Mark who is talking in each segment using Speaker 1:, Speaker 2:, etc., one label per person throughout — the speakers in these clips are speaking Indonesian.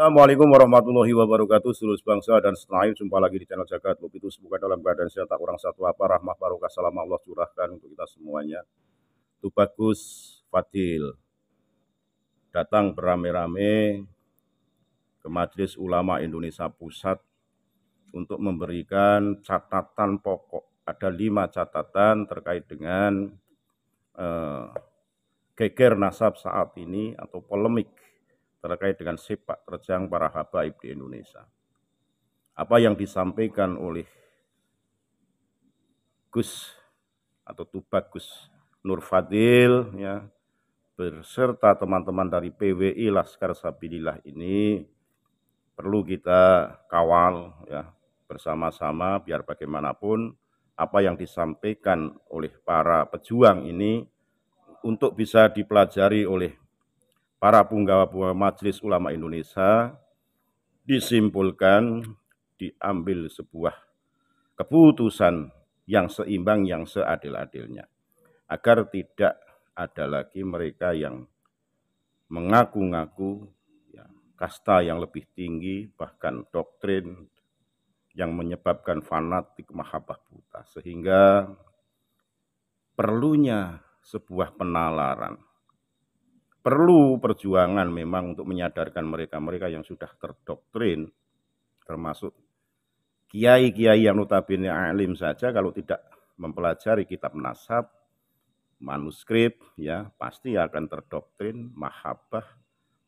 Speaker 1: Assalamualaikum warahmatullahi wabarakatuh. Seluruh bangsa dan setanah air, jumpa lagi di channel Jagat Lob itu. Semoga dalam keadaan sehat, tak kurang satu apa, rahmah barokah salam Allah curahkan untuk kita semuanya. Tubagus Fadil datang beramai-ramai ke Majelis Ulama Indonesia Pusat untuk memberikan catatan pokok. Ada 5 catatan terkait dengan geger nasab saat ini atau polemik terkait dengan sepak terjang para habaib di Indonesia. Apa yang disampaikan oleh Gus atau Tubagus Nur Fadil ya, beserta teman-teman dari PWI Laskar Sabilillah ini perlu kita kawal ya bersama-sama, biar bagaimanapun apa yang disampaikan oleh para pejuang ini untuk bisa dipelajari oleh para punggawa Majelis Ulama Indonesia, disimpulkan, diambil sebuah keputusan yang seimbang, yang seadil-adilnya, agar tidak ada lagi mereka yang mengaku-ngaku ya, kasta yang lebih tinggi, bahkan doktrin yang menyebabkan fanatik mahabbah buta, sehingga perlunya sebuah penalaran. Perlu perjuangan memang untuk menyadarkan mereka-mereka yang sudah terdoktrin, termasuk kiai-kiai yang notabene alim saja, kalau tidak mempelajari kitab nasab, manuskrip, ya pasti akan terdoktrin mahabbah,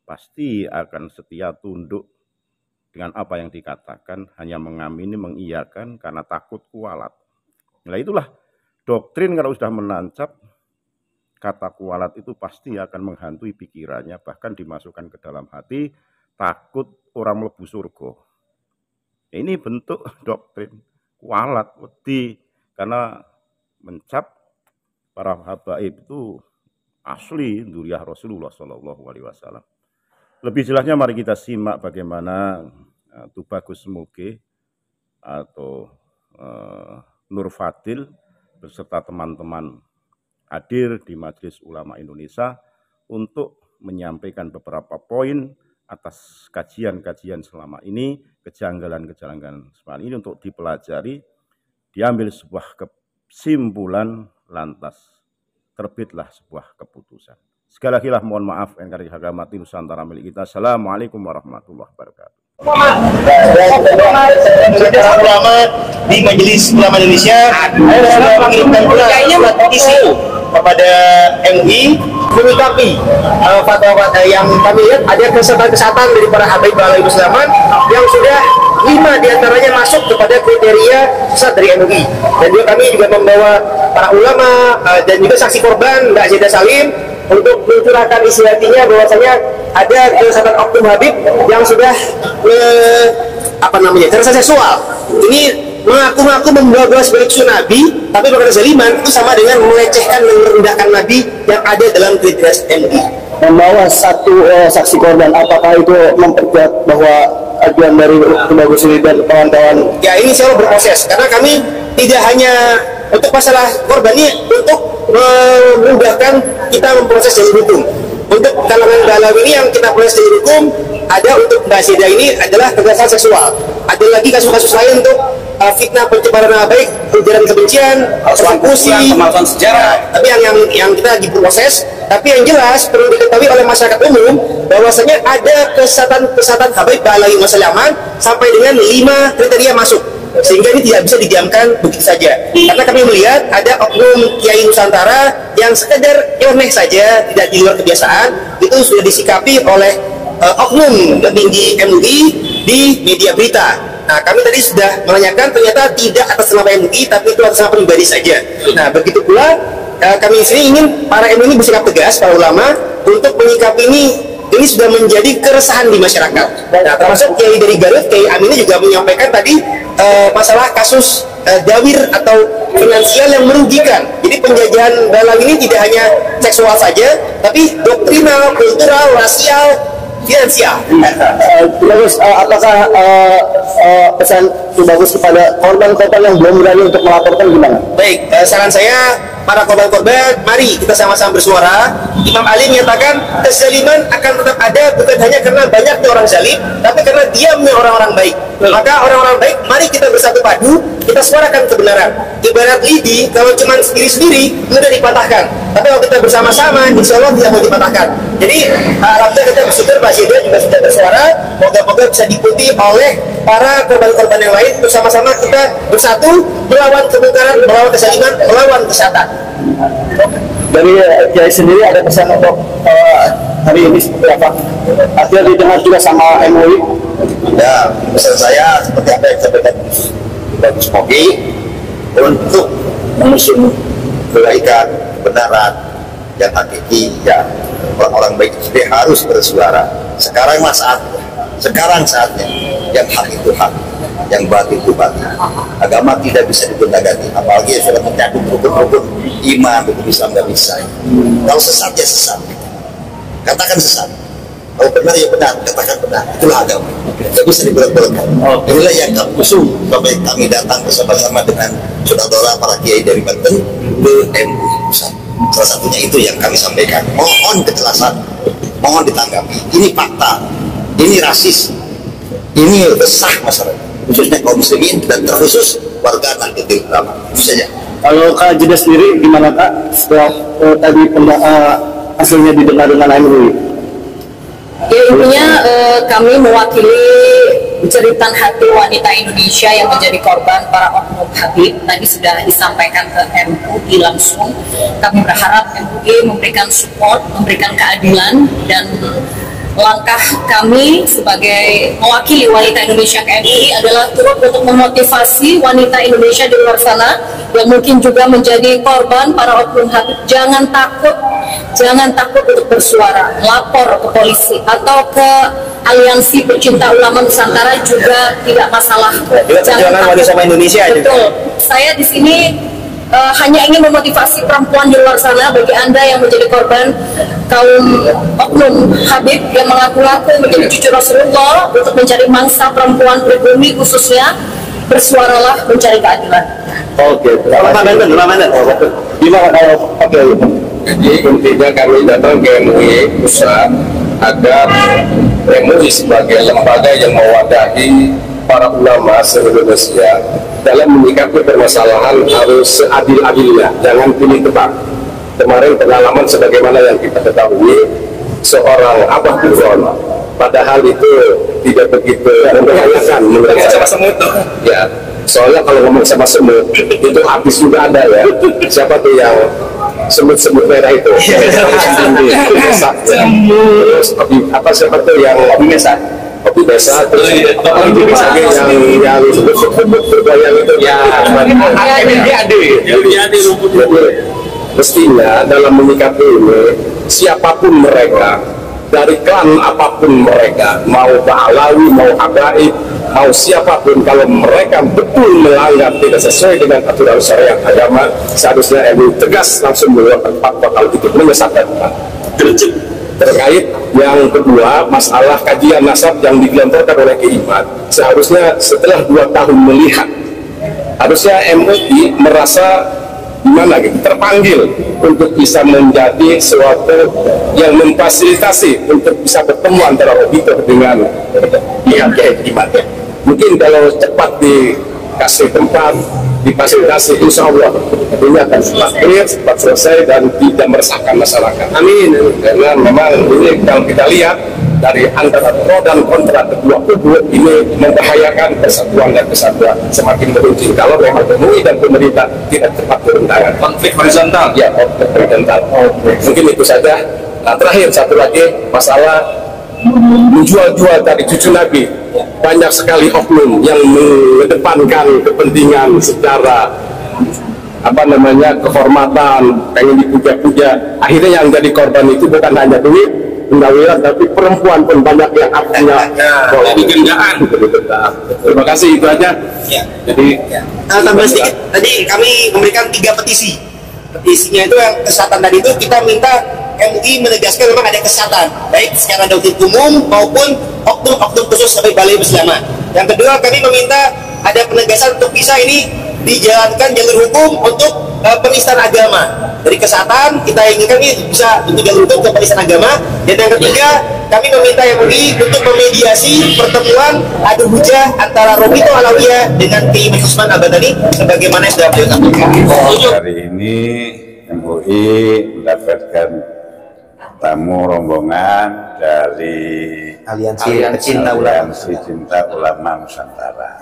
Speaker 1: pasti akan setia tunduk dengan apa yang dikatakan, hanya mengamini, mengiyakan karena takut kualat. Nah itulah doktrin kalau sudah menancap. Kata kualat itu pasti akan menghantui pikirannya, bahkan dimasukkan ke dalam hati, takut orang mlebu surga. Ini bentuk doktrin kualat, wedi, karena mencap para habaib itu asli dzurriyyah Rasulullah SAW. Lebih jelasnya mari kita simak bagaimana Tubagus Muge atau Nur Fadil beserta teman-teman hadir di Majelis Ulama Indonesia untuk menyampaikan beberapa poin atas kajian-kajian selama ini, kejanggalan-kejanggalan selama ini untuk dipelajari, diambil sebuah kesimpulan, lantas terbitlah sebuah keputusan. Sekali lagi mohon maaf yang kami hormati Nusantara milik kita. Assalamualaikum warahmatullahi wabarakatuh.
Speaker 2: Saudara ulama di Majelis Ulama Indonesia sudah mengirimkan pula surat petisi kepada MUI menyikapi fatwa yang kami lihat ada kesesatan dari para habaib balai Islaman yang sudah 5 diantaranya masuk kepada kriteria sesat dari MUI. Dan juga kami juga membawa para ulama dan juga saksi korban Mbak Zeda Salim untuk mencurahkan isi hatinya bahwasanya ada kesesatan oknum habib yang sudah kekerasan seksual. Ini mengaku-ngaku membawa sebagai cucu Nabi, tapi perkara zaliman itu sama dengan melecehkan dan merendahkan Nabi yang ada dalam kriteria MUI.
Speaker 3: Membawa satu saksi korban, apakah itu memperkuat bahwa ajuan dari Tubagus ini dan kawan-kawan?
Speaker 2: Ya ini selalu berproses, karena kami tidak hanya untuk masalah korban ini, untuk memudahkan kita memproses jalur hukum. Untuk kalangan dalam ini yang kita proses jalur hukum, ada untuk Mbak Zeda ini adalah kekerasan seksual. Ada lagi kasus-kasus lain untuk fitnah, pencemaran nama baik, ujaran kebencian, persekusi,
Speaker 3: pemalsuan sejarah.
Speaker 2: Tapi yang kita lagi proses. Tapi yang jelas perlu diketahui oleh masyarakat umum bahwasanya ada kesesatan habaib balai Masyalaman sampai dengan 5 kriteria masuk. Sehingga ini tidak bisa didiamkan begitu saja. Karena kami melihat ada oknum Kiai Nusantara yang sekedar nyeleneh saja, tidak di luar kebiasaan, itu sudah disikapi oleh oknum petinggi MUI di media berita. Nah, kami tadi sudah menanyakan, ternyata tidak atas nama MUI, tapi itu atas nama pribadi saja. Nah, begitu pula kami di sini ingin para MUI bersikap tegas, para ulama, untuk menyikapi ini sudah menjadi keresahan di masyarakat. Nah, termasuk Kiai dari Garut, Kiai Amini juga menyampaikan tadi masalah kasus dawir atau finansial yang merugikan. Jadi penjajahan dalang ini tidak hanya seksual saja, tapi doktrinal, kultural, rasial, finansial.
Speaker 3: Terus apakah pesan bagus kepada korban-korban yang belum berani untuk melaporkan gimana?
Speaker 2: Baik, saran saya para korban-korban, mari kita sama-sama bersuara. Imam Ali menyatakan kezaliman akan tetap ada bukan hanya karena banyaknya orang zalim, tapi karena diamnya orang-orang baik. Maka orang-orang baik, mari kita bersatu padu, kita suarakan kebenaran. Ibarat lidi, kalau cuma sendiri-sendiri mudah dipatahkan, tapi kalau kita bersama-sama, insya Allah tidak mau dipatahkan. Jadi alhamdulillah kita bersyukur Pak Syedra juga sudah bersuara. Moga-moga bisa diikuti oleh para korban-korban yang lain. Bersama-sama kita bersatu melawan kemungkaran, melawan kezaliman, melawan kesehatan.
Speaker 3: Dari Kiai sendiri ada pesan untuk hari ini seperti apa? Artinya didengar juga sama MUI.
Speaker 4: Ya, pesan saya seperti apa yang disampaikan Bagus Mogi untuk mengusung kebaikan, kebenaran yang hakiki, ya orang-orang baik itu harus bersuara. Sekarang saatnya yang hak itu hak, yang batil itu batil. Agama tidak bisa digonta-ganti, apalagi sudah mencakup rukun-rukun iman, rukun Islam dan bisa. Kalau sesat ya sesat, katakan sesat. Kalau benar ya benar, katakan benar. Itulah agama. Tidak bisa dibolak-balikkan. Inilah yang kami usung sampai kami datang bersama-sama dengan saudara para kiai dari Banten ke MUI Pusat. Salah satunya itu yang kami sampaikan. Mohon kejelasan, mohon ditanggapi. Ini fakta, ini rasis, ini resah masyarakat, khususnya kaum muslimin dan terkhusus warga Nahdlatul Ulama. Itu saja.
Speaker 3: Kalau Kak Jeda sendiri gimana Kak setelah tadi hasilnya didengar dengan MUI?
Speaker 5: Ya, intinya kami mewakili jeritan hati wanita Indonesia yang menjadi korban para oknum Habib. Tadi sudah disampaikan ke MUI langsung. Kami berharap MUI memberikan support, memberikan keadilan, dan langkah kami sebagai mewakili wanita Indonesia ke MUI adalah turut untuk memotivasi wanita Indonesia di luar sana yang mungkin juga menjadi korban para oknum Habib. Jangan takut untuk bersuara, lapor ke polisi atau ke Aliansi Pecinta Ulama Nusantara juga tidak masalah.
Speaker 2: Jangan wanita sama Indonesia.
Speaker 5: Betul.
Speaker 2: Juga.
Speaker 5: Saya di sini hanya ingin memotivasi perempuan di luar sana, bagi Anda yang menjadi korban kaum oknum Habib yang mengaku-ngaku menjadi cucu Rasulullah untuk mencari mangsa perempuan pribumi khususnya, bersuaralah mencari keadilan.
Speaker 3: Oke, gimana kalau
Speaker 6: Jadi intinya kami datang ke MUI Pusat agar MUI sebagai lembaga yang mewadahi para ulama se-Indonesia dalam menyikapi permasalahan harus seadil-adilnya, jangan pilih tebak. Kemarin pengalaman sebagaimana yang kita ketahui, seorang Abah Kufron, padahal itu tidak begitu membahayakan menurut saya. Sama semut tuh. Ya, soalnya kalau ngomong sama semut itu habis juga ada ya. Siapa tuh yang semut-semut merah itu? Terus apa siapa tuh yang kopi desa, terus yang bergoyang itu ya, mestinya dalam menyikapi ini siapapun mereka, dari klan apapun mereka, mau Ba'alawi, mau Habaib, mau siapapun, kalau mereka betul melanggar tidak sesuai dengan aturan syariat agama, seharusnya MUI tegas langsung mengeluarkan fatwa kalau itu menyesatkan. Terkait yang kedua, masalah kajian nasab yang digelontorkan oleh Kiimat, seharusnya setelah 2 tahun melihat, harusnya MUI merasa gimana gitu, terpanggil untuk bisa menjadi suatu yang memfasilitasi untuk bisa bertemu antara auditor dengan pihak Kiimat. Mungkin kalau cepat dikasih tempat, difasilitasi, insya Allah ini akan cepat clear, cepat selesai dan tidak meresahkan masyarakat. Amin. Karena memang ini kalau kita lihat dari antara pro dan kontra kedua kubu ini membahayakan persatuan dan kesatuan semakin meruncing kalau memang MUI dan pemerintah tidak cepat turun tangan. Konflik horizontal. Ya, konflik horizontal. Mungkin itu saja. Nah, terakhir satu lagi masalah menjual-jual dari cucu Nabi. Banyak sekali oknum yang mengedepankan kepentingan secara kehormatan, pengen dipuja-puja. Akhirnya yang jadi korban itu bukan hanya duit, pendawiran, tapi perempuan pun banyak yang artinya jadi gendaan. Terima kasih, itu aja.
Speaker 2: Ya.
Speaker 6: Jadi
Speaker 2: tambah sedikit. Tadi kami memberikan 3 petisi. Petisinya itu yang kesehatan tadi itu kita minta MUI menegaskan memang ada kesehatan, baik secara doktrin umum maupun oknum-oknum khusus sebagai balai bersama. Yang kedua, kami meminta ada penegasan untuk bisa ini dijalankan jalur hukum untuk penistaan agama. Dari kesehatan kita inginkan ini bisa untuk jalur hukum ke penistaan agama. Dan yang ketiga, kami meminta MUI untuk memediasi pertemuan adu hujah antara Robito Alawiyah dengan Kiai Usman Al-Badani sebagaimana yang sudah beliau sampaikan.
Speaker 7: Hari ini MUI mendapatkan tamu rombongan dari
Speaker 2: Aliansi
Speaker 7: Cinta Ulama Nusantara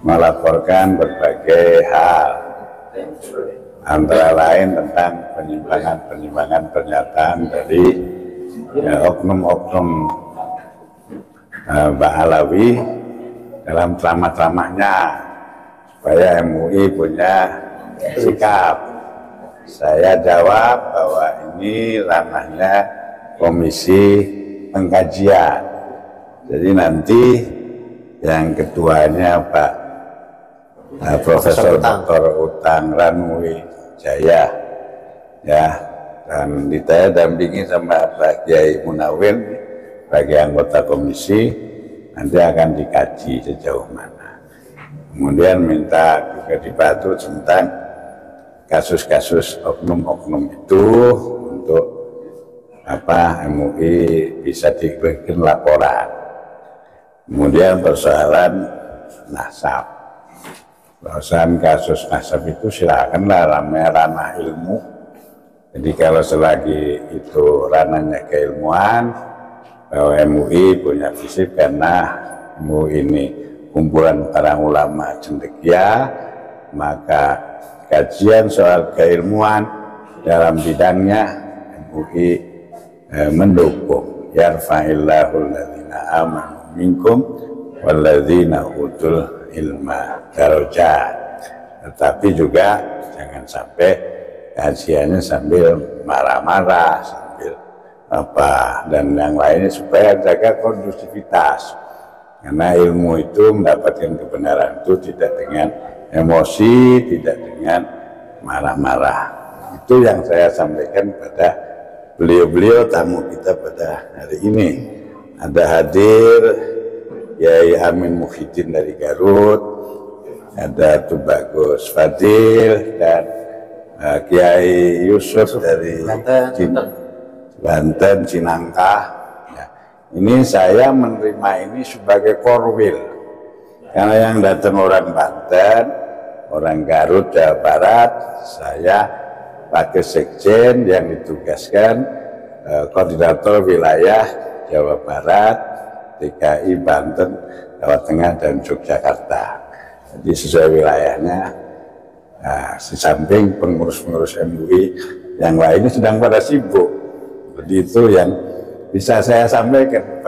Speaker 7: melaporkan berbagai hal, antara lain tentang penyimpangan pernyataan dari oknum-oknum Mbak Alawi dalam ceramah-ceramahnya, supaya MUI punya sikap. Saya jawab bahwa ini ranahnya komisi pengkajian. Jadi nanti yang ketuanya Pak Profesor Dr. Utang Ranwijaya, ya, dan saya dampingi sama Pak Kiai Munawir sebagai anggota komisi, nanti akan dikaji sejauh mana. Kemudian minta juga dibantu tentang kasus-kasus oknum-oknum itu untuk MUI bisa diberikan laporan. Kemudian persoalan nasab, persoalan kasus nasab itu silakanlah, ranah ilmu. Jadi kalau selagi itu ranahnya keilmuan, bahwa MUI punya visi, karena MUI ini kumpulan para ulama cendekia, maka kajian soal keilmuan dalam bidangnya MUI mendukung. Yarfa'illahu alladhina amanu minkum walladzina utul ilma darajat. Tetapi juga jangan sampai kajiannya sambil marah-marah, sambil dan yang lainnya, supaya jaga kondusivitas. Karena ilmu itu mendapatkan kebenaran itu tidak dengan emosi, tidak dengan marah-marah. Itu yang saya sampaikan pada beliau-beliau tamu kita pada hari ini. Ada hadir Kiai Amin Muhyiddin dari Garut, ada Tubagus Fadil, dan Kiai Yusuf dari Banten, Cinangka. Ya, ini saya menerima ini sebagai korwil, karena yang datang orang Banten, orang Garut, Jawa Barat, saya pakai sekjen yang ditugaskan koordinator wilayah Jawa Barat, DKI, Banten, Jawa Tengah, dan Yogyakarta. Jadi sesuai wilayahnya. Nah, di samping pengurus-pengurus MUI yang lainnya sedang pada sibuk. Jadi itu yang bisa saya sampaikan.